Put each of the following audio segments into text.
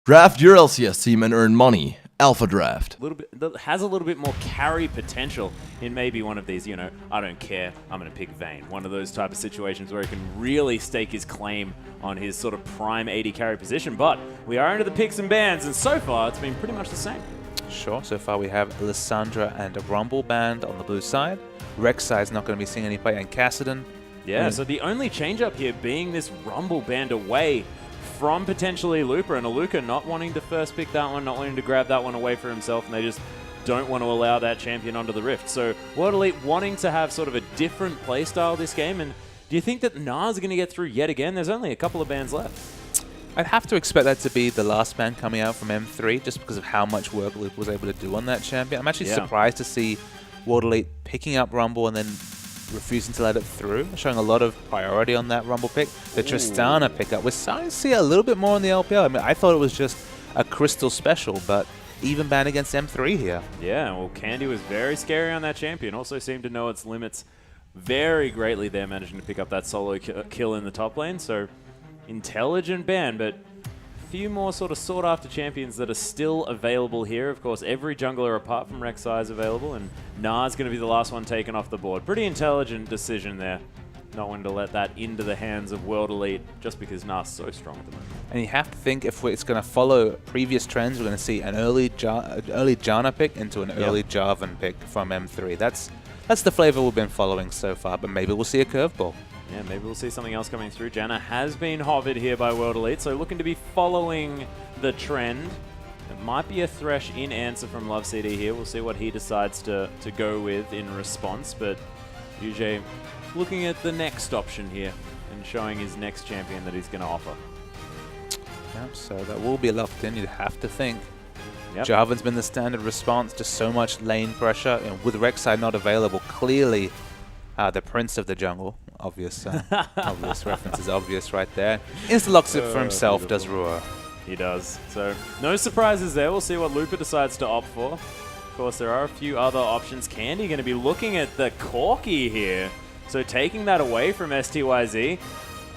Draft your LCS team and earn money. Alpha Draft. Has a little bit more carry potential in maybe one of these, I don't care, I'm going to pick Vayne. One of those type of situations where he can really stake his claim on his sort of prime AD carry position. But we are into the picks and bans, and so far it's been pretty much the same. Sure, so far we have Lissandra and a Rumble banned on the blue side. Rek'Sai is not going to be seeing any play, and Kassadin. Yeah, so the only change up here being this Rumble banned away from potentially Looper, and Aluka not wanting to first pick that one, not wanting to grab that one away for himself, and they just don't want to allow that champion onto the Rift. So World Elite wanting to have sort of a different playstyle this game, and do you think that Nas is going to get through yet again? There's only a couple of bans left. I'd have to expect that to be the last ban coming out from M3, just because of how much work Looper was able to do on that champion. I'm actually surprised to see World Elite picking up Rumble and then refusing to let it through, showing a lot of priority on that Rumble pick. The Tristana pickup, we're starting to see a little bit more in the LPL. I mean, I thought it was just a Crystal special, but even banned against M3 here. Yeah, well, Candy was very scary on that champion. Also seemed to know its limits very greatly there, managing to pick up that solo kill in the top lane. So, intelligent ban, but a few more sort of sought-after champions that are still available here. Of course, every jungler apart from Rek'Sai is available, and Na's going to be the last one taken off the board. Pretty intelligent decision there. Not wanting to let that into the hands of World Elite just because Na's so strong at the moment. And you have to think if it's going to follow previous trends, we're going to see an early Janna pick into an early Jarvan pick from M3. That's the flavor we've been following so far, but maybe we'll see a curveball. Yeah, maybe we'll see something else coming through. Janna has been hovered here by World Elite, so looking to be following the trend. It might be a Thresh in answer from Love CD here. We'll see what he decides to go with in response, but UJ looking at the next option here and showing his next champion that he's going to offer. Yep, so that will be locked in, you'd have to think. Yep. Jarvan's been the standard response, just so much lane pressure, and with Rek'Sai not available, clearly the Prince of the Jungle. Obvious reference is obvious right there. Insta-locks it for himself, does Rua. He does. So, no surprises there. We'll see what Looper decides to opt for. Of course, there are a few other options. Candy going to be looking at the Corki here. So, taking that away from STYZ.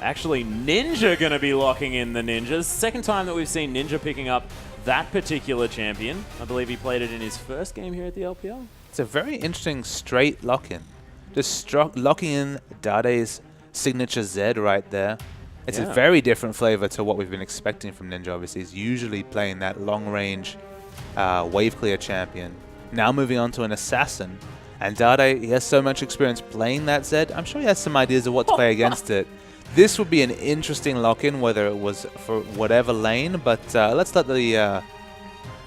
Actually, Ninja going to be locking in the Ninjas. Second time that we've seen Ninja picking up that particular champion. I believe he played it in his first game here at the LPL. It's a very interesting straight lock-in. Just locking in Dade's signature Z right there. It's a very different flavor to what we've been expecting from Ninja, obviously. He's usually playing that long-range wave clear champion. Now moving on to an assassin. And Dade, he has so much experience playing that Z. I'm sure he has some ideas of what to play against it. This would be an interesting lock-in, whether it was for whatever lane, but let's let the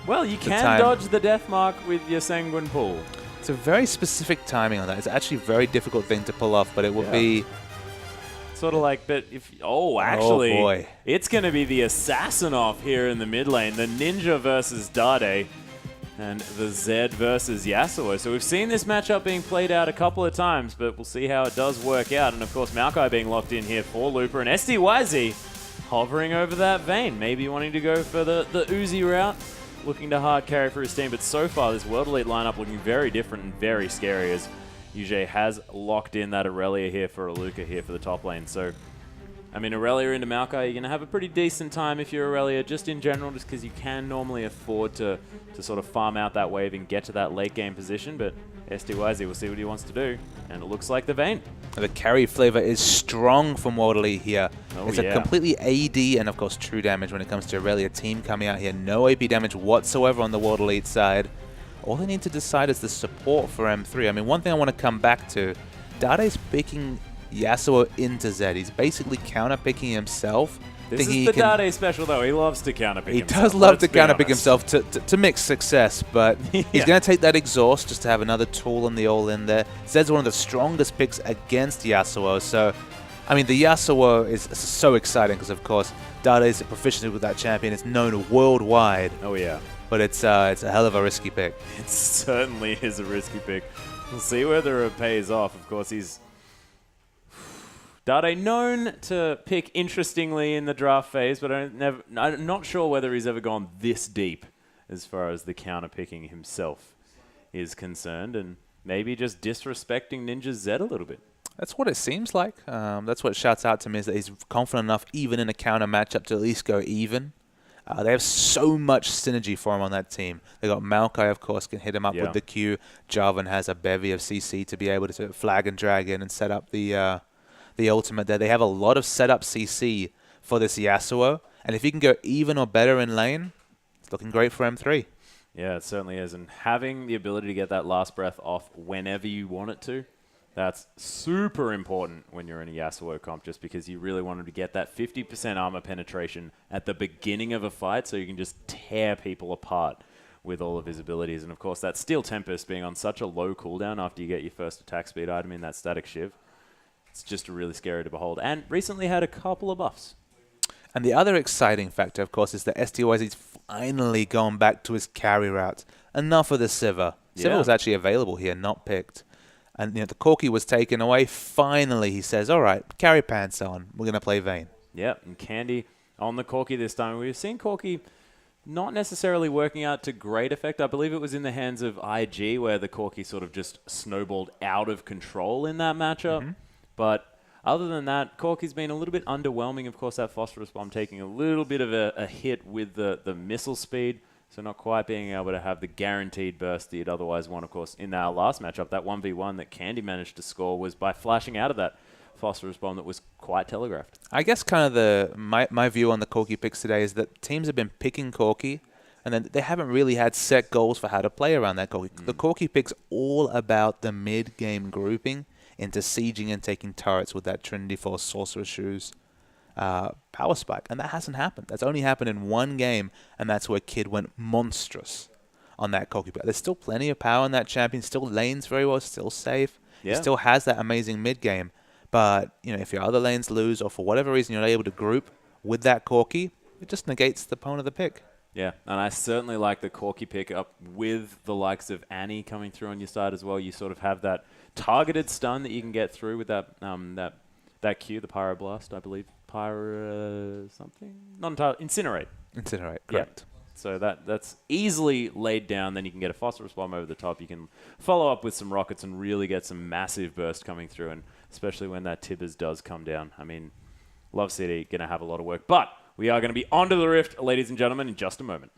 well, you can dodge the death mark with your Sanguine Pool. It's a very specific timing on that. It's actually a very difficult thing to pull off, but it would be sort of like, but if actually, boy, it's going to be the assassin off here in the mid lane, the Ninja versus Dade, and the Zed versus Yasuo. So we've seen this matchup being played out a couple of times, but we'll see how it does work out. And of course, Maokai being locked in here for Looper, and STYZ hovering over that Vayne, maybe wanting to go for the Uzi route. Looking to hard carry for his team, but so far this World Elite lineup looking very different and very scary as UJ has locked in that Aurelia here for Aluka here for the top lane. So, I mean, Aurelia into Maokai, you're going to have a pretty decent time if you're Aurelia, just in general, just because you can normally afford to sort of farm out that wave and get to that late game position, but STYZ will see what he wants to do, and it looks like the Vayne. The carry flavor is strong from World Elite here. It's a completely AD and, of course, true damage when it comes to Aurelia team coming out here. No AP damage whatsoever on the World Elite side. All they need to decide is the support for M3. I mean, one thing I want to come back to, Dade's picking Yasuo into Zed. He's basically counter-picking himself. This is the Dade special, though. He loves to counterpick himself. He does love to counterpick himself to mix success, but he's going to take that exhaust just to have another tool in the all-in there. Zed's one of the strongest picks against Yasuo, so, I mean, the Yasuo is so exciting because, of course, Dade's proficiency with that champion is known worldwide. Oh, yeah. But it's a hell of a risky pick. It certainly is a risky pick. We'll see whether it pays off. Of course, he's Dade known to pick interestingly in the draft phase, but I'm not sure whether he's ever gone this deep as far as the counter picking himself is concerned, and maybe just disrespecting Ninja Zed a little bit. That's what it seems like. That's what shouts out to me, is that he's confident enough, even in a counter matchup, to at least go even. They have so much synergy for him on that team. They got Maokai, of course, can hit him up with the Q. Jarvan has a bevy of CC to be able to flag and drag in and set up the ultimate there. They have a lot of setup CC for this Yasuo. And if he can go even or better in lane, it's looking great for M3. Yeah, it certainly is. And having the ability to get that last breath off whenever you want it to, that's super important when you're in a Yasuo comp, just because you really want him to get that 50% armor penetration at the beginning of a fight so you can just tear people apart with all of his abilities. And of course, that Steel Tempest being on such a low cooldown after you get your first attack speed item in that Static Shiv, it's just really scary to behold. And recently had a couple of buffs. And the other exciting factor, of course, is that STYZ's finally gone back to his carry route. Enough of the Sivir. Sivir was actually available here, not picked. And the Corki was taken away. Finally, he says, all right, carry pants on. We're going to play Vayne. Yep, and Candy on the Corki this time. We've seen Corki not necessarily working out to great effect. I believe it was in the hands of IG where the Corki sort of just snowballed out of control in that matchup. But other than that, Corki's been a little bit underwhelming. Of course, that Phosphorus Bomb taking a little bit of a hit with the missile speed. So not quite being able to have the guaranteed burst that you'd otherwise want, of course, in our last matchup. That 1v1 that Candy managed to score was by flashing out of that Phosphorus Bomb that was quite telegraphed. I guess kind of my view on the Corki picks today is that teams have been picking Corki, and then they haven't really had set goals for how to play around that Corki. The Corki pick's all about the mid-game grouping into sieging and taking turrets with that Trinity Force Sorcerer Shoes power spike, and that hasn't happened. That's only happened in one game, and that's where Kid went monstrous on that Corki. There's still plenty of power in that champion, still lanes very well, still safe. He still has that amazing mid game, but if your other lanes lose or for whatever reason you're not able to group with that Corki, it just negates the point of the pick. Yeah, and I certainly like the Corki pick up with the likes of Annie coming through on your side as well. You sort of have that targeted stun that you can get through with that that Q, the Pyroblast, I believe. Something? Not entirely. Incinerate. Incinerate, correct. Yeah. So that's easily laid down. Then you can get a Phosphorus Bomb over the top. You can follow up with some rockets and really get some massive burst coming through, and especially when that Tibbers does come down. I mean, Love City going to have a lot of work. But we are going to be onto the Rift, ladies and gentlemen, in just a moment.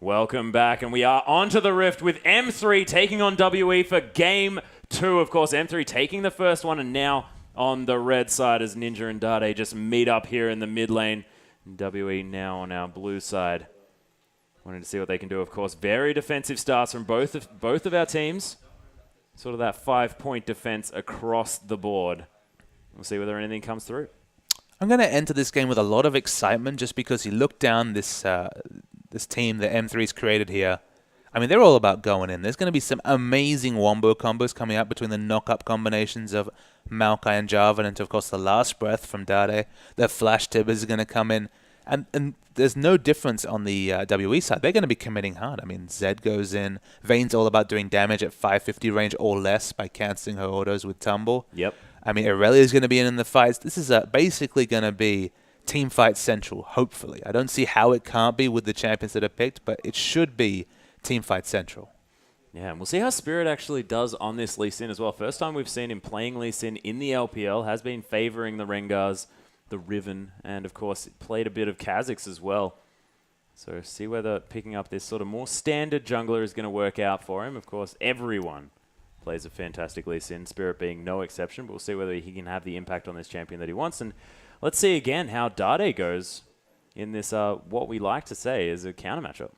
Welcome back, and we are onto the Rift with M3 taking on WE for Game 2. Of course, M3 taking the first one, and now on the red side as Ninja and Dade just meet up here in the mid lane. WE now on our blue side. Wanted to see what they can do, of course. Very defensive starts from both of our teams. Sort of that 5-point defense across the board. We'll see whether anything comes through. I'm going to enter this game with a lot of excitement just because you look down this team that M3's created here. I mean, they're all about going in. There's going to be some amazing wombo combos coming up between the knock-up combinations of Maokai and Jarvan, and of course the last breath from Dade. The flash Tibbers is going to come in. And there's no difference on the WE side. They're going to be committing hard. I mean, Zed goes in. Vayne's all about doing damage at 550 range or less by cancelling her autos with Tumble. Yep. I mean, Aurelia's going to be in the fights. This is basically going to be team fight central, hopefully. I don't see how it can't be with the champions that are picked, but it should be team fight central. Yeah, and we'll see how Spirit actually does on this Lee Sin as well. First time we've seen him playing Lee Sin in the LPL, has been favoring the Rengars, the Riven, and of course played a bit of Kha'Zix as well. So see whether picking up this sort of more standard jungler is going to work out for him. Of course, everyone plays a fantastic Lee Sin, Spirit being no exception, but we'll see whether he can have the impact on this champion that he wants. And let's see again how Dade goes in this, what we like to say is a counter matchup.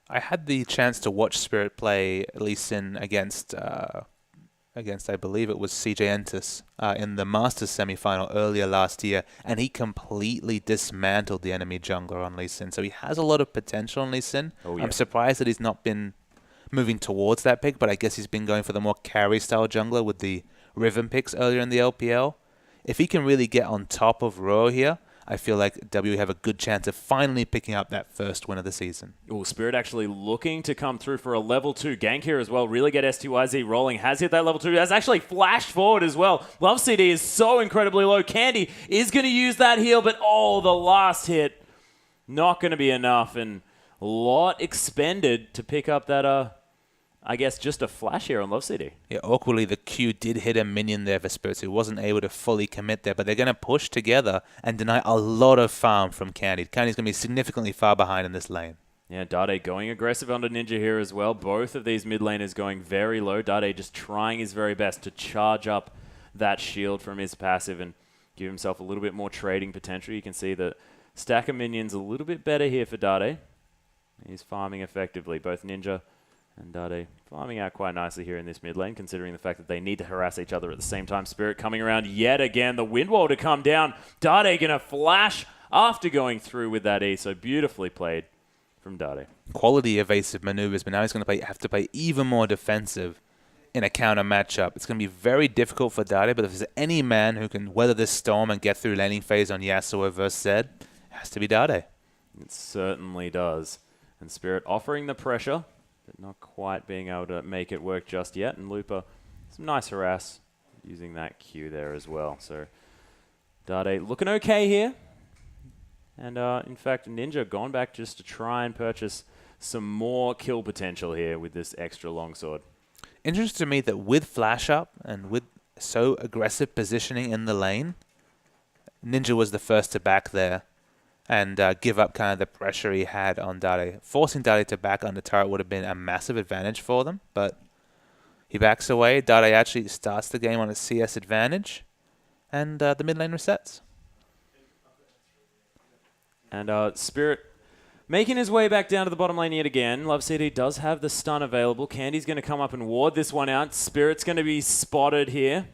I had the chance to watch Spirit play Lee Sin against I believe it was CJ Entus in the Masters semi-final earlier last year, and he completely dismantled the enemy jungler on Lee Sin. So he has a lot of potential on Lee Sin. Oh, yeah. I'm surprised that he's not been moving towards that pick, but I guess he's been going for the more carry-style jungler with the Riven picks earlier in the LPL. If he can really get on top of Ro here, I feel like W have a good chance of finally picking up that first win of the season. Oh, Spirit actually looking to come through for a level 2 gank here as well. Really get STYZ rolling. Has hit that level 2. Has actually flashed forward as well. Love CD is so incredibly low. Candy is going to use that heal, but oh, the last hit, not going to be enough. And a lot expended to pick up that I guess, just a flash here on Love City. Yeah, awkwardly, the Q did hit a minion there for Spirits, who wasn't able to fully commit there, but they're going to push together and deny a lot of farm from Candy. Candy's going to be significantly far behind in this lane. Yeah, Dade going aggressive onto Ninja here as well. Both of these mid laners going very low. Dade just trying his very best to charge up that shield from his passive and give himself a little bit more trading potential. You can see the stack of minions a little bit better here for Dade. He's farming effectively. Both Ninja and Dade farming out quite nicely here in this mid lane, considering the fact that they need to harass each other at the same time. Spirit coming around yet again. The wind wall to come down. Dade going to flash after going through with that E. So beautifully played from Dade. Quality evasive maneuvers, but now he's going to have to play even more defensive in a counter matchup. It's going to be very difficult for Dade, but if there's any man who can weather this storm and get through laning phase on Yasuo versus Zed, it has to be Dade. It certainly does. And Spirit offering the pressure, but not quite being able to make it work just yet. And Lupa, some nice harass using that Q there as well. So Dade looking okay here. And in fact, Ninja gone back just to try and purchase some more kill potential here with this extra longsword. Interesting to me that with flash up and with so aggressive positioning in the lane, Ninja was the first to back there and give up kind of the pressure he had on Dade. Forcing Dade to back on the turret would have been a massive advantage for them, but he backs away. Dade actually starts the game on a CS advantage, and the mid lane resets. And Spirit making his way back down to the bottom lane yet again. Love City does have the stun available. Candy's going to come up and ward this one out. Spirit's going to be spotted here.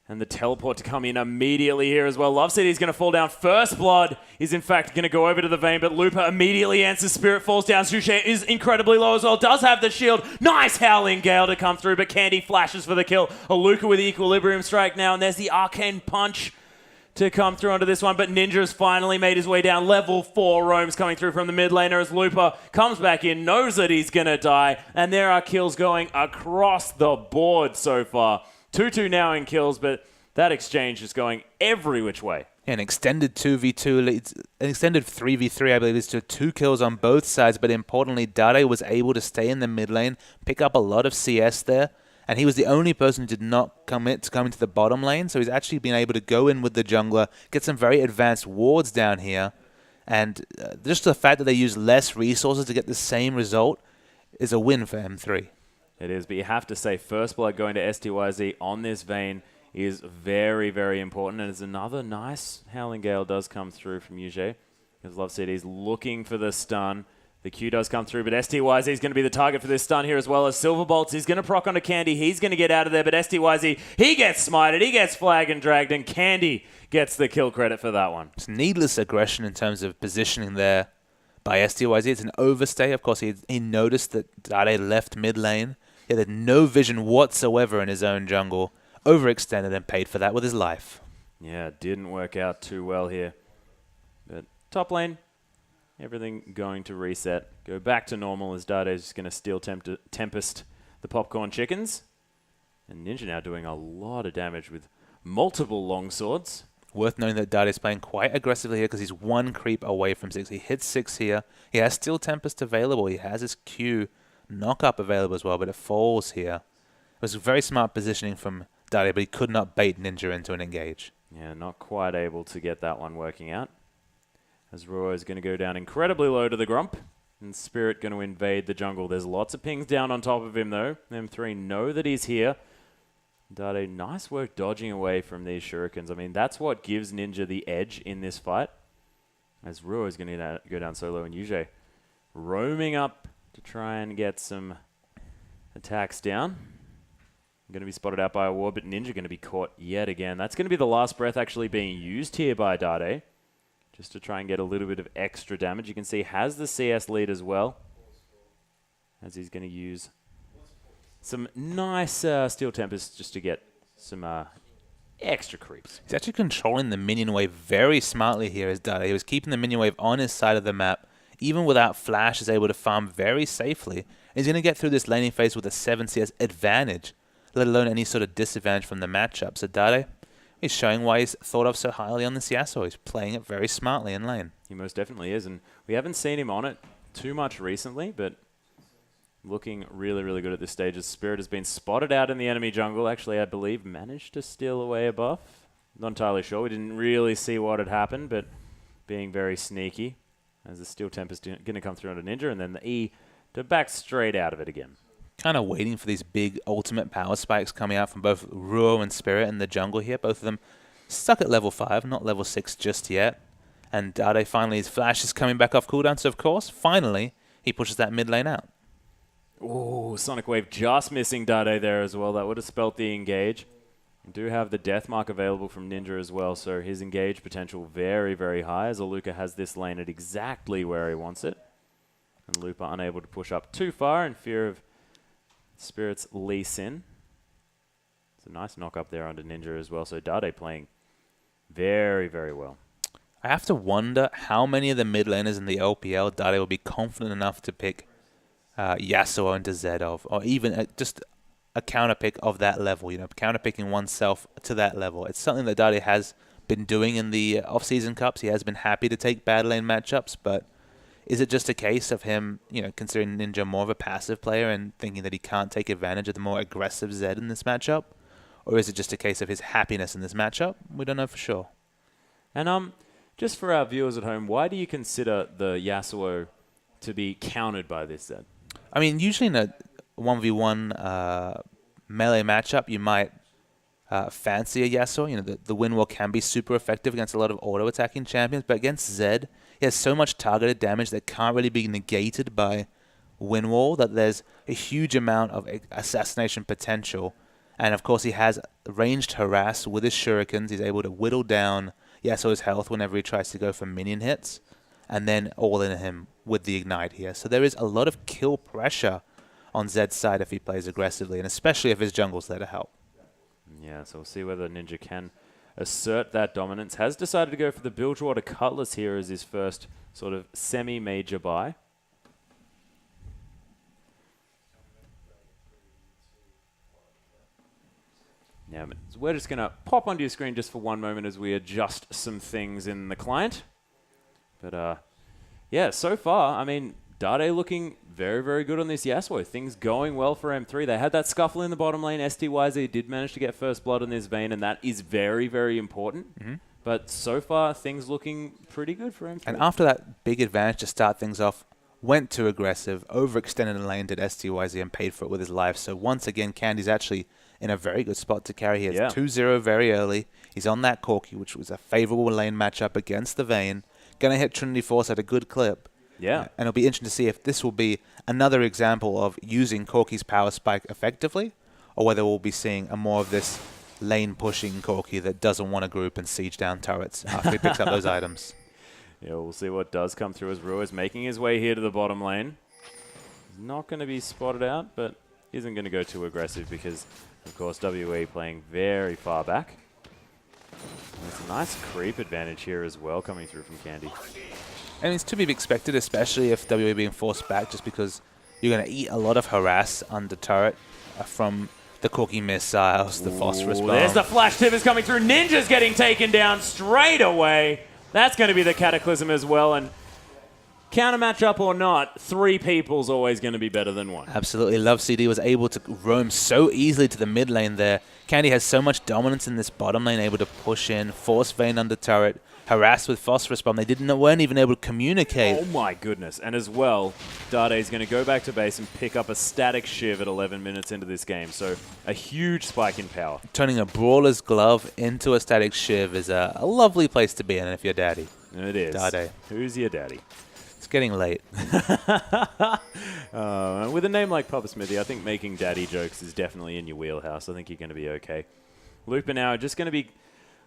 And the teleport to come in immediately here as well. Love City's going to fall down. First Blood is in fact going to go over to the Vayne, but Lupa immediately answers. Spirit falls down. Suchet is incredibly low as well. Does have the shield. Nice Howling Gale to come through, but Candy flashes for the kill. Aluka with the Equilibrium Strike now, and there's the Arcane Punch to come through onto this one, but Ninja's finally made his way down. Level 4 roams coming through from the mid laner as Lupa comes back in, knows that he's going to die, and there are kills going across the board so far. 2-2 now in kills, but that exchange is going every which way. An extended 2v2 leads, an extended 3v3, I believe, leads to 2 kills on both sides, but importantly, Dade was able to stay in the mid lane, pick up a lot of CS there, and he was the only person who did not commit to coming to the bottom lane, so he's actually been able to go in with the jungler, get some very advanced wards down here, and just the fact that they use less resources to get the same result is a win for M3. It is, but you have to say First Blood going to STYZ on this Vayne is very, very important, and as another nice Howling Gale does come through from Yuge, because Love City's looking for the stun. The Q does come through, but STYZ is going to be the target for this stun here as well as Silver Bolts. He's going to proc onto Candy. He's going to get out of there, but STYZ, he gets smited, he gets flag and dragged, and Candy gets the kill credit for that one. It's needless aggression in terms of positioning there by STYZ. It's an overstay. Of course, he noticed that Dade left mid lane. He had no vision whatsoever in his own jungle. Overextended and paid for that with his life. Yeah, it didn't work out too well here. But top lane, everything going to reset. Go back to normal as Dade's just going to steal Tempest the popcorn chickens. And Ninja now doing a lot of damage with multiple longswords. Worth noting that Dade's playing quite aggressively here because he's 1 creep away from 6. He hits 6 here. He has still Tempest available. He has his Q knock-up available as well, but it falls here. It was very smart positioning from Dade, but he could not bait Ninja into an engage. Yeah, not quite able to get that one working out. As Ruo is going to go down incredibly low to the Grump. And Spirit going to invade the jungle. There's lots of pings down on top of him, though. M3 know that he's here. Dade, nice work dodging away from these shurikens. I mean, that's what gives Ninja the edge in this fight. As Ruo is going to go down solo, and Yuge roaming up to try and get some attacks down. Going to be spotted out by a ward, but Ninja going to be caught yet again. That's going to be the last breath actually being used here by Dade, just to try and get a little bit of extra damage. You can see has the CS lead as well, as he's going to use some nice Steel Tempest just to get some extra creeps. He's actually controlling the minion wave very smartly here as Dade. He was keeping the minion wave on his side of the map. Even without flash, is able to farm very safely. And he's going to get through this laning phase with a 7 CS advantage, let alone any sort of disadvantage from the matchup. So Dade is showing why he's thought of so highly on this Yasuo. He's playing it very smartly in lane. He most definitely is, and we haven't seen him on it too much recently, but looking really, really good at this stage as Spirit has been spotted out in the enemy jungle. Actually, I believe managed to steal away a buff. Not entirely sure. We didn't really see what had happened, but being very sneaky as the Steel Tempest going to come through onto Ninja, and then the E to back straight out of it again. Kind of waiting for these big ultimate power spikes coming out from both Ruo and Spirit in the jungle here. Both of them stuck at level 5, not level 6 just yet. And Dade finally, his flash is coming back off cooldown, so of course, finally, he pushes that mid lane out. Ooh, Sonic Wave just missing Dade there as well. That would have spelt the engage. We do have the death mark available from Ninja as well, so his engage potential very, very high as Aluka has this lane at exactly where he wants it. And Lupa unable to push up too far in fear of Spirit's Lee Sin. It's a nice knock up there onto Ninja as well, so Dade playing very, very well. I have to wonder how many of the mid laners in the LPL Dade will be confident enough to pick Yasuo into Zed of, or even just a counter pick of that level, you know, counter picking oneself to that level. It's something that Dade has been doing in the off-season cups. He has been happy to take bad lane matchups, but is it just a case of him, you know, considering Ninja more of a passive player and thinking that he can't take advantage of the more aggressive Zed in this matchup? Or is it just a case of his happiness in this matchup? We don't know for sure. And just for our viewers at home, why do you consider the Yasuo to be countered by this Zed? I mean, usually in a 1v1 melee matchup, you might fancy a Yasuo. You know, the wind wall can be super effective against a lot of auto-attacking champions, but against Zed, he has so much targeted damage that can't really be negated by wind wall that there's a huge amount of assassination potential. And of course, he has ranged harass with his shurikens. He's able to whittle down Yasuo's health whenever he tries to go for minion hits, and then all in him with the ignite here. So there is a lot of kill pressure on Zed's side if he plays aggressively, and especially if his jungle's there to help. Yeah, so we'll see whether Ninja can assert that dominance. Has decided to go for the Bilgewater Cutlass here as his first sort of semi-major buy. Yeah, but we're just going to pop onto your screen just for one moment as we adjust some things in the client. But yeah, so far, I mean, Dade looking very, very good on this Yasuo. Things going well for M3. They had that scuffle in the bottom lane. STYZ did manage to get first blood in this vein, and that is very, very important. Mm-hmm. But so far, things looking pretty good for M3. And after that big advantage to start things off, went too aggressive, overextended in lane, did STYZ, and paid for it with his life. So once again, Candy's actually in a very good spot to carry. He has 2-0 very early. He's on that Corki, which was a favorable lane matchup against the Vayne. Going to hit Trinity Force at a good clip. Yeah. And it'll be interesting to see if this will be another example of using Corki's power spike effectively, or whether we'll be seeing more of this lane-pushing Corki that doesn't want to group and siege down turrets after he picks up those items. Yeah, we'll see what does come through as Ruo is making his way here to the bottom lane. He's not going to be spotted out, but isn't going to go too aggressive because, of course, WE playing very far back. There's a nice creep advantage here as well coming through from Candy. And it's to be expected, especially if WE being forced back, just because you're going to eat a lot of harass under turret from the Corki missiles, the phosphorus bomb. There's the flash tip is coming through. Ninja's getting taken down straight away. That's going to be the Cataclysm as well. And counter matchup or not, 3 people's always going to be better than 1. Absolutely. Love CD was able to roam so easily to the mid lane there. Candy has so much dominance in this bottom lane, able to push in, force Vayne under turret, harass with phosphorus bomb. They weren't even able to communicate. Oh my goodness. And as well, Dade is going to go back to base and pick up a static Shiv at 11 minutes into this game. So a huge spike in power. Turning a Brawler's Glove into a static Shiv is a lovely place to be in if you're daddy. It is. Dade. Who's your daddy? It's getting late. With a name like Papa Smithy, I think making daddy jokes is definitely in your wheelhouse. I think you're going to be okay. Lupa now just going to be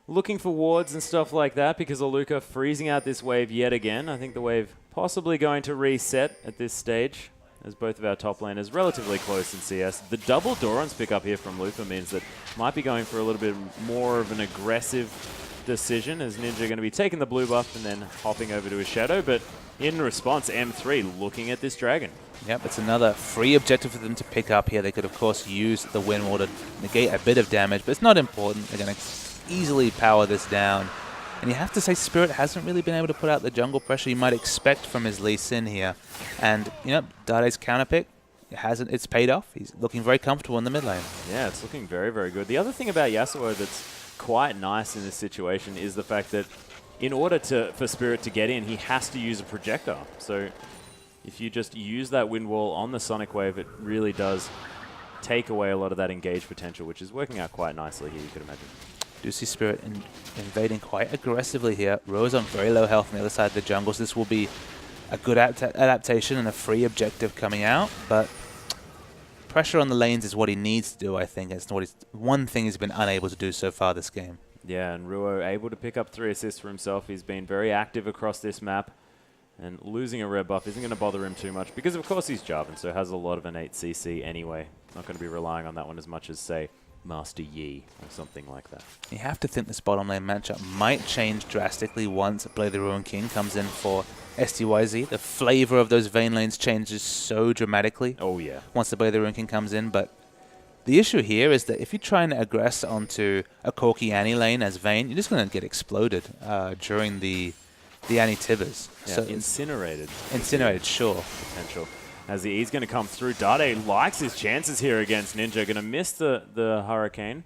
looking for wards and stuff like that because Aluka freezing out this wave yet again. I think the wave possibly going to reset at this stage as both of our top laners relatively close in CS. The double Doran's pick up here from Lupa means that might be going for a little bit more of an aggressive decision as Ninja going to be taking the blue buff and then hopping over to his shadow. But in response, M3 looking at this dragon. Yep, it's another free objective for them to pick up here. They could, of course, use the wind wall to negate a bit of damage, but it's not important. They're going to easily power this down. And you have to say Spirit hasn't really been able to put out the jungle pressure you might expect from his Lee Sin here. And, you know, Dade's counter pick it's paid off. He's looking very comfortable in the mid lane. Yeah, it's looking very, very good. The other thing about Yasuo that's quite nice in this situation is the fact that in order for Spirit to get in, he has to use a projectile. So if you just use that wind wall on the Sonic Wave, it really does take away a lot of that engage potential, which is working out quite nicely here, you could imagine. Do see Spirit invading quite aggressively here. Rose on very low health on the other side of the jungle, so this will be a good adaptation and a free objective coming out, but pressure on the lanes is what he needs to do, I think. It's one thing he's been unable to do so far this game. Yeah, and Ruo able to pick up 3 assists for himself. He's been very active across this map, and losing a red buff isn't going to bother him too much because, of course, he's Jarvan, so has a lot of innate CC anyway. Not going to be relying on that one as much as, say, Master Yi or something like that. You have to think this bottom lane matchup might change drastically once Blade the Ruined King comes in for STYZ. The flavor of those Vayne lanes changes so dramatically. Oh, yeah. Once the Blade the Ruined King comes in, but the issue here is that if you try and aggress onto a Corki Annie lane as Vayne, you're just going to get exploded during the Annie Tibbers. Yeah, so incinerated. Incinerated, sure. Potential. As the E's going to come through. Dade likes his chances here against Ninja. Going to miss the Hurricane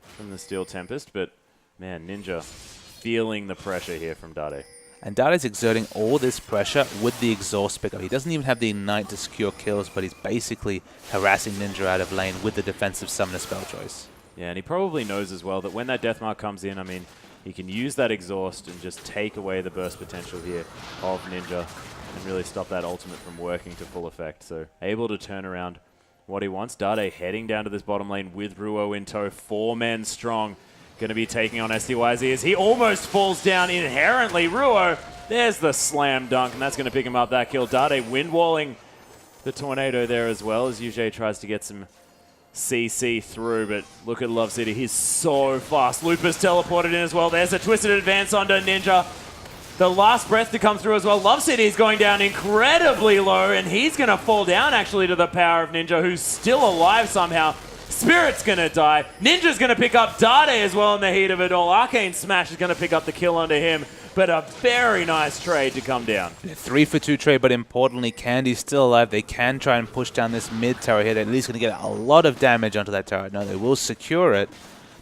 from the Steel Tempest, but man, Ninja feeling the pressure here from Dade. And Dade's exerting all this pressure with the exhaust pickup. He doesn't even have the Ignite to secure kills, but he's basically harassing Ninja out of lane with the defensive summoner spell choice. Yeah, and he probably knows as well that when that Deathmark comes in, I mean, he can use that exhaust and just take away the burst potential here of Ninja and really stop that ultimate from working to full effect. So able to turn around what he wants. Dade heading down to this bottom lane with Ruo in tow. 4 men strong. Going to be taking on STYZ as he almost falls down inherently. Ruo, there's the slam dunk, and that's going to pick him up that kill. Dade windwalling the tornado there as well as Yuji tries to get some CC through, but look at Love City. He's so fast. Lupus teleported in as well. There's a twisted advance onto Ninja. The last breath to come through as well. Love City is going down incredibly low, and he's going to fall down actually to the power of Ninja, who's still alive somehow. Spirit's going to die. Ninja's going to pick up Dade as well in the heat of it all. Arcane Smash is going to pick up the kill onto him, but a very nice trade to come down. 3-for-2 trade, but importantly, Candy's still alive. They can try and push down this mid tower here. They're at least going to get a lot of damage onto that tower. No, they will secure it.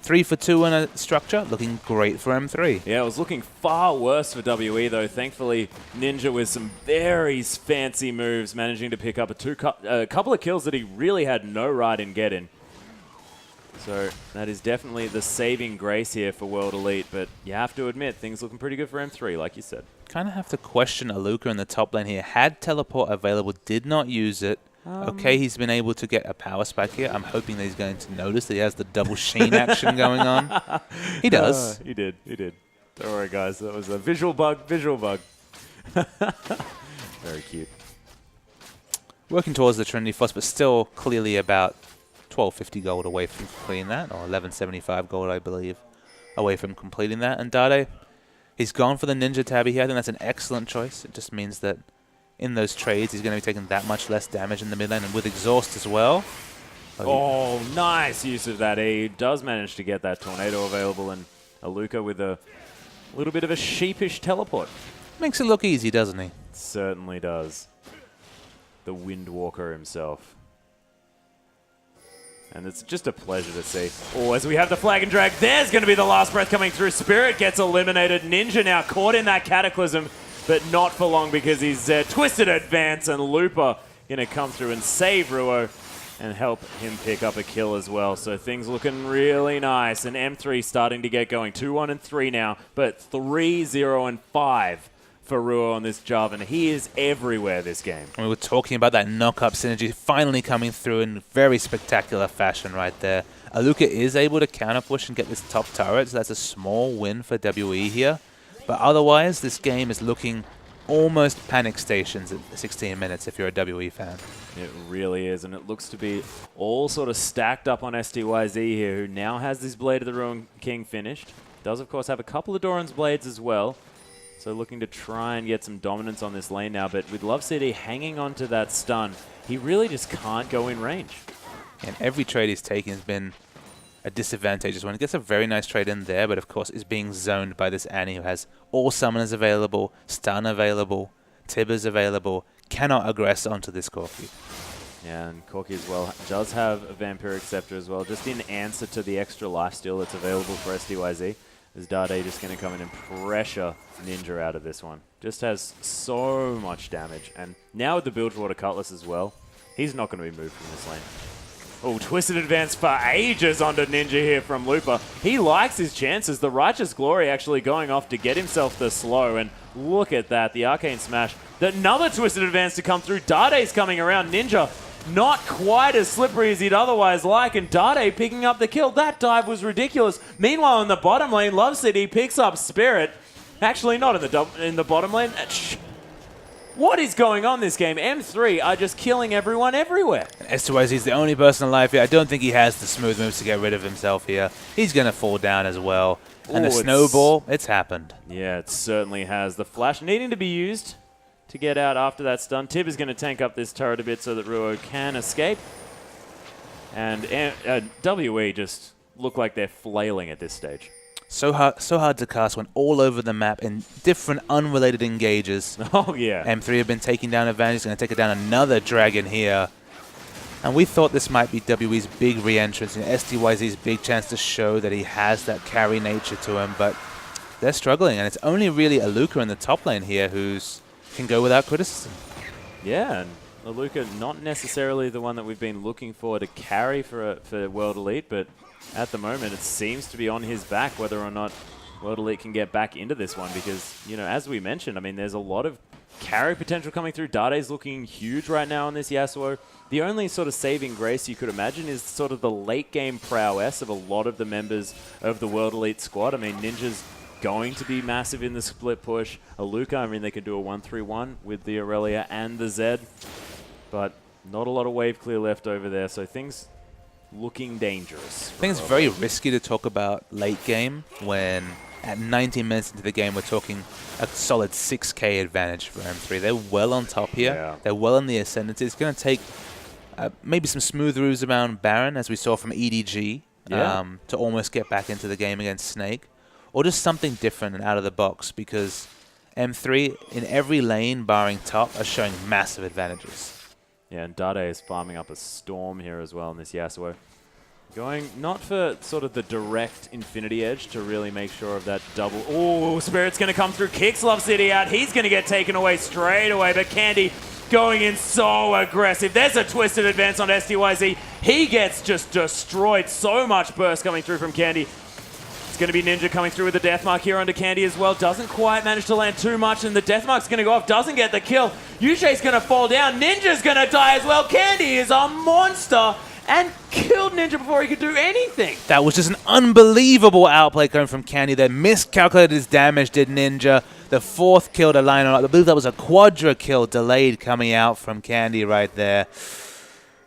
3-for-2 in a structure, looking great for M3. Yeah, it was looking far worse for WE though. Thankfully, Ninja with some very fancy moves, managing to pick up a couple of kills that he really had no right in getting. So that is definitely the saving grace here for World Elite, but you have to admit, things looking pretty good for M3, like you said. Kind of have to question Aluka in the top lane here. Had teleport available, did not use it. Okay, he's been able to get a power spike here. I'm hoping that he's going to notice that he has the double sheen action going on. He does. He did. Don't worry, guys. That was a visual bug. Very cute. Working towards the Trinity Force, but still clearly about 1250 gold away from completing that, or 1175 gold, I believe, away from completing that. And Dade, he's gone for the Ninja Tabby here. I think that's an excellent choice. It just means that in those trades, he's going to be taking that much less damage in the mid lane, and with exhaust as well. Oh, nice use of that. He does manage to get that tornado available, and Aluka with a little bit of a sheepish teleport. Makes it look easy, doesn't he? Certainly does. The Windwalker himself. And it's just a pleasure to see. Oh, as we have the flag and drag, there's going to be the last breath coming through. Spirit gets eliminated. Ninja now caught in that cataclysm, but not for long because he's twisted advance, and Looper going to come through and save Ruo and help him pick up a kill as well. So things looking really nice, and M3 starting to get going. 2-1 and 3 now, but 3-0 and 5 for Ruo on this Jarvan. He is everywhere this game. We were talking about that knock-up synergy finally coming through in very spectacular fashion right there. Aluka is able to counter-push and get this top turret, so that's a small win for WE here. But otherwise, this game is looking almost panic stations at 16 minutes if you're a WE fan. It really is, and it looks to be all sort of stacked up on STYZ here, who now has this Blade of the Ruined King finished. Does, of course, have a couple of Doran's Blades as well. So looking to try and get some dominance on this lane now, but with Love City hanging on to that stun, he really just can't go in range. And every trade he's taking has been a disadvantageous one. He gets a very nice trade in there, but of course is being zoned by this Annie who has all summoners available, stun available, Tibbers available, cannot aggress onto this Corki. Yeah, and Corki as well does have a Vampiric Scepter as well, just in answer to the extra lifesteal that's available for SDYZ. Is Dade just going to come in and pressure Ninja out of this one? Just has so much damage. And now with the Bilgewater Cutlass as well, he's not going to be moved from this lane. Oh, Twisted Advance for ages onto Ninja here from Looper. He likes his chances. The Righteous Glory actually going off to get himself the slow. And look at that, the Arcane Smash. Another Twisted Advance to come through. Dade's coming around. Ninja not quite as slippery as he'd otherwise like, and Dade picking up the kill. That dive was ridiculous. Meanwhile, in the bottom lane, Love City picks up Spirit. Actually, not in the bottom lane. What is going on this game? M3 are just killing everyone everywhere. S2YZ is the only person alive here. I don't think he has the smooth moves to get rid of himself here. He's going to fall down as well. And the snowball, it's happened. Yeah, it certainly has. The flash needing to be used to get out after that stun. Tib is going to tank up this turret a bit so that Ruo can escape. And WE just look like they're flailing at this stage. So hard to cast when all over the map in different unrelated engages. Oh, yeah. M3 have been taking down advantage. He's going to take it down another dragon here. And we thought this might be WE's big re-entrance and SDYZ's big chance to show that he has that carry nature to him. But they're struggling, and it's only really Aluka in the top lane here who's can go without criticism. Yeah, and Aluka not necessarily the one that we've been looking for to carry for World Elite, but at the moment it seems to be on his back whether or not World Elite can get back into this one because, you know, as we mentioned, I mean, there's a lot of carry potential coming through. Dade's looking huge right now on this Yasuo. The only sort of saving grace you could imagine is sort of the late game prowess of a lot of the members of the World Elite squad. I mean, Ninja's going to be massive in the split push. Aluka, I mean, they could do a 1-3-1 with the Aurelia and the Zed, but not a lot of wave clear left over there, so things looking dangerous. I think it's very risky to talk about late game when at 19 minutes into the game we're talking a solid 6k advantage for M3. They're well on top here. Yeah. They're well in the ascendancy. It's going to take maybe some smooth moves around Baron, as we saw from EDG, to almost get back into the game against Snake. Or just something different and out of the box, because M3 in every lane, barring top, are showing massive advantages. Yeah, and Dade is farming up a storm here as well in this Yasuo. Going not for sort of the direct Infinity Edge to really make sure of that double. Oh, Spirit's going to come through, kicks Love City out. He's going to get taken away straight away, but Candy going in so aggressive. There's a Twisted Advance on SDYZ. He gets just destroyed. So much burst coming through from Candy. Going to be Ninja coming through with the Deathmark here onto Candy as well. Doesn't quite manage to land too much, and the Deathmark's going to go off. Doesn't get the kill. Yushai's going to fall down. Ninja's going to die as well. Candy is a monster and killed Ninja before he could do anything. That was just an unbelievable outplay coming from Candy there. Miscalculated his damage, did Ninja. The fourth kill to line up. I believe that was a quadra kill delayed coming out from Candy right there.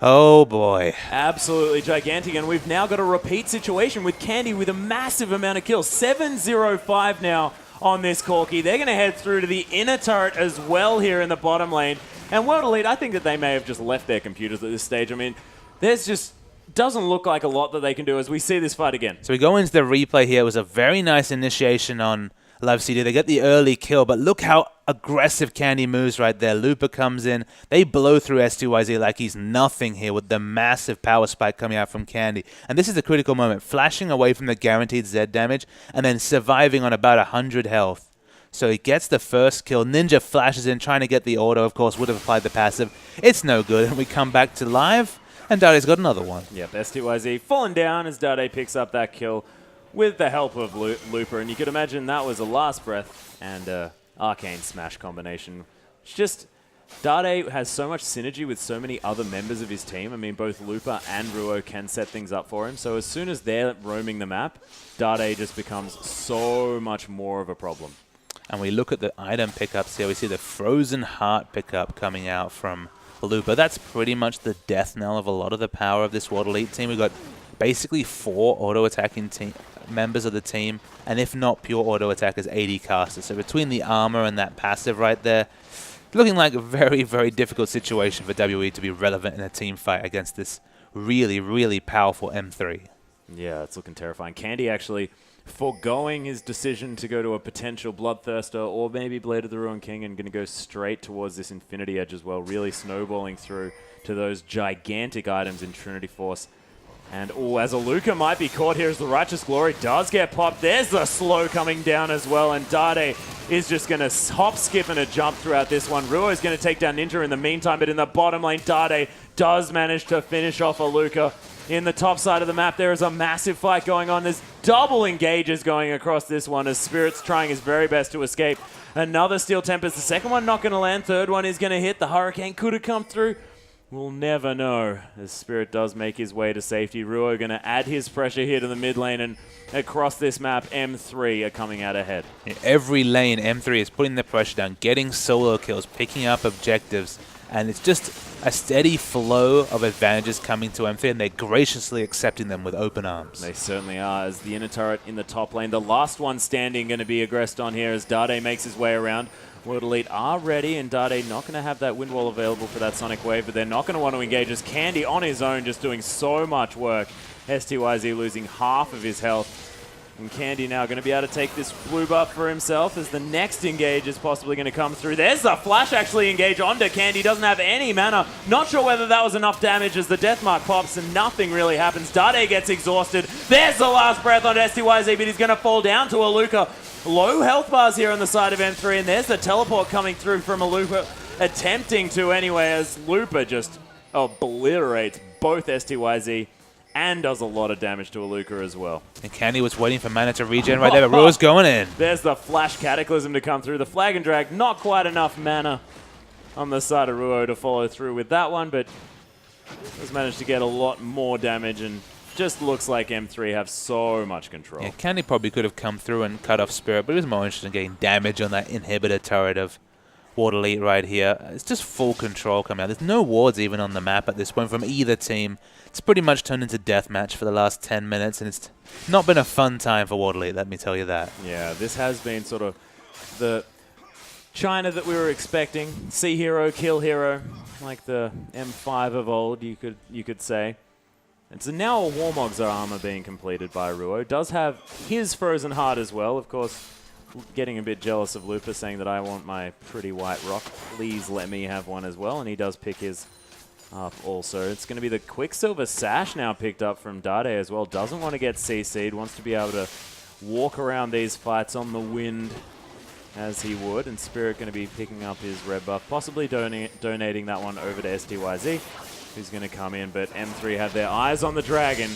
Oh boy. Absolutely gigantic, and we've now got a repeat situation with Candy with a massive amount of kills. 7-0-5 now on this Corki. They're going to head through to the inner turret as well here in the bottom lane. And World Elite, I think that they may have just left their computers at this stage. I mean, there's just doesn't look like a lot that they can do as we see this fight again. So we go into the replay here. It was a very nice initiation on Love CD. They get the early kill, but look how aggressive Candy moves right there. Looper comes in. They blow through S2YZ like he's nothing here with the massive power spike coming out from Candy. And this is the critical moment. Flashing away from the guaranteed Z damage and then surviving on about 100 health. So he gets the first kill. Ninja flashes in, trying to get the auto, of course, would have applied the passive. It's no good. And we come back to live, and Dade's got another one. Yep, S2YZ falling down as Dade picks up that kill with the help of Looper, and you could imagine that was a last breath and Arcane Smash combination. It's just, Dade has so much synergy with so many other members of his team. I mean, both Looper and Ruo can set things up for him, so as soon as they're roaming the map, Dade just becomes so much more of a problem. And we look at the item pickups here. We see the Frozen Heart pickup coming out from Looper. That's pretty much the death knell of a lot of the power of this World Elite team. We've got basically 4 auto-attacking members of the team, and if not pure auto-attackers, 80 casters. So between the armor and that passive right there, looking like a very, very difficult situation for WE to be relevant in a team fight against this really, really powerful M3. Yeah, it's looking terrifying. Candy actually foregoing his decision to go to a potential Bloodthirster or maybe Blade of the Ruined King and going to go straight towards this Infinity Edge as well, really snowballing through to those gigantic items in Trinity Force. And as Aluka might be caught here as the Righteous Glory does get popped. There's the slow coming down as well, and Dade is just going to hop, skip, and a jump throughout this one. Ruo is going to take down Ninja in the meantime, but in the bottom lane, Dade does manage to finish off Aluka. In the top side of the map, there is a massive fight going on. There's double engages going across this one as Spirit's trying his very best to escape. Another Steel Tempest. The second one not going to land. Third one is going to hit. The Hurricane could have come through. We'll never know as Spirit does make his way to safety. Ruo going to add his pressure here to the mid lane, and across this map, M3 are coming out ahead. In every lane, M3 is putting the pressure down, getting solo kills, picking up objectives, and it's just a steady flow of advantages coming to M3, and they're graciously accepting them with open arms. They certainly are, as the inner turret in the top lane, the last one standing, going to be aggressed on here as Dade makes his way around. World Elite are ready, and Dade not going to have that wind wall available for that Sonic Wave, but they're not going to want to engage as Candy on his own just doing so much work. STYZ losing half of his health. And Candy now going to be able to take this blue buff for himself as the next engage is possibly going to come through. There's the flash actually engage onto Candy. Doesn't have any mana. Not sure whether that was enough damage as the death mark pops and nothing really happens. Dade gets exhausted. There's the last breath on STYZ, but he's going to fall down to Aluka. Low health bars here on the side of M3, and there's the teleport coming through from Aluka, attempting to anyway, as Lupa just obliterates both STYZ and does a lot of damage to Aluka as well. And Candy was waiting for mana to regen right there, but Ruo's going in. There's the Flash Cataclysm to come through. The Flag and Drag, not quite enough mana on the side of Ruo to follow through with that one, but has managed to get a lot more damage, and just looks like M3 have so much control. Yeah, Candy probably could have come through and cut off Spirit, but he was more interested in getting damage on that inhibitor turret of World Elite right here. It's just full control coming out. There's no wards even on the map at this point from either team. It's pretty much turned into deathmatch for the last 10 minutes, and it's not been a fun time for World Elite, let me tell you that. Yeah, this has been sort of the China that we were expecting. See hero, kill hero, like the M5 of old, you could say. And so now a Warmog's armor being completed by Ruo. Does have his Frozen Heart as well. Of course, getting a bit jealous of Lupa, saying that I want my pretty white rock. Please let me have one as well. And he does pick his up also. It's going to be the Quicksilver Sash now picked up from Dade as well. Doesn't want to get CC'd. Wants to be able to walk around these fights on the wind as he would. And Spirit going to be picking up his red buff. Possibly donating that one over to STYZ, who's going to come in, but M3 have their eyes on the dragon,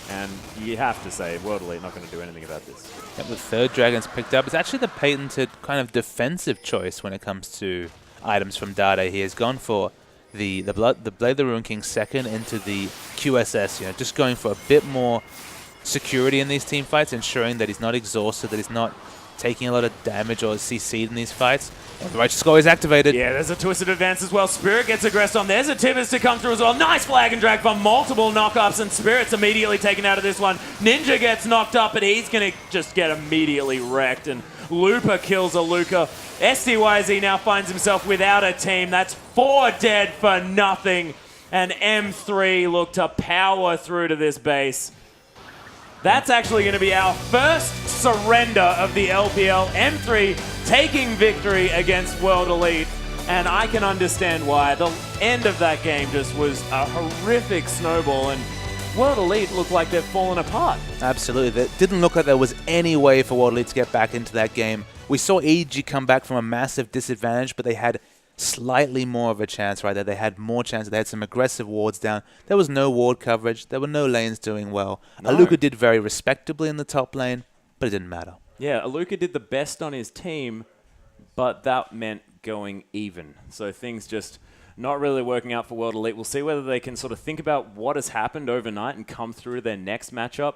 and you have to say, World Elite not going to do anything about this. Yep, the third dragon's picked up. It's actually the patented kind of defensive choice when it comes to items from Dade. He has gone for the Blade of the Ruin King second into the QSS, you know, just going for a bit more security in these team fights, ensuring that he's not exhausted, that he's not taking a lot of damage or CC'd in these fights. And the Righteous Glory is activated. Yeah, there's a Twisted Advance as well. Spirit gets aggressed on. There's a Tibbers to come through as well. Nice Flag and Drag for multiple knockups, and Spirit's immediately taken out of this one. Ninja gets knocked up, but he's going to just get immediately wrecked, and Lupa kills Aluka. STYZ now finds himself without a team. That's 4 dead for nothing, and M3 look to power through to this base. That's actually going to be our first surrender of the LPL. M3 taking victory against World Elite, and I can understand why. The end of that game just was a horrific snowball, and World Elite looked like they've fallen apart. Absolutely. It didn't look like there was any way for World Elite to get back into that game. We saw EG come back from a massive disadvantage, but they had slightly more of a chance right there. They had more chance. They had some aggressive wards down. There was no ward coverage. There were no lanes doing well. No. Aluka did very respectably in the top lane, but it didn't matter. Yeah, Aluka did the best on his team, but that meant going even. So things just not really working out for World Elite. We'll see whether they can sort of think about what has happened overnight and come through their next matchup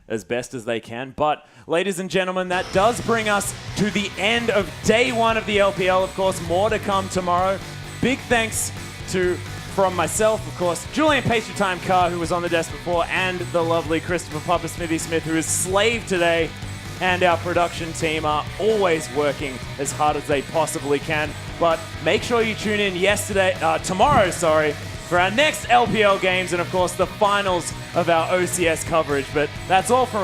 as best as they can. But, ladies and gentlemen, that does bring us to the end of day 1 of the LPL. Of course, more to come tomorrow. Big thanks from myself, of course, Julian Pastry Time Carr, who was on the desk before, and the lovely Christopher Papa Smithy Smith, who is slave today. And our production team are always working as hard as they possibly can. But make sure you tune in tomorrow, for our next LPL games and, of course, the finals of our OCS coverage. But that's all from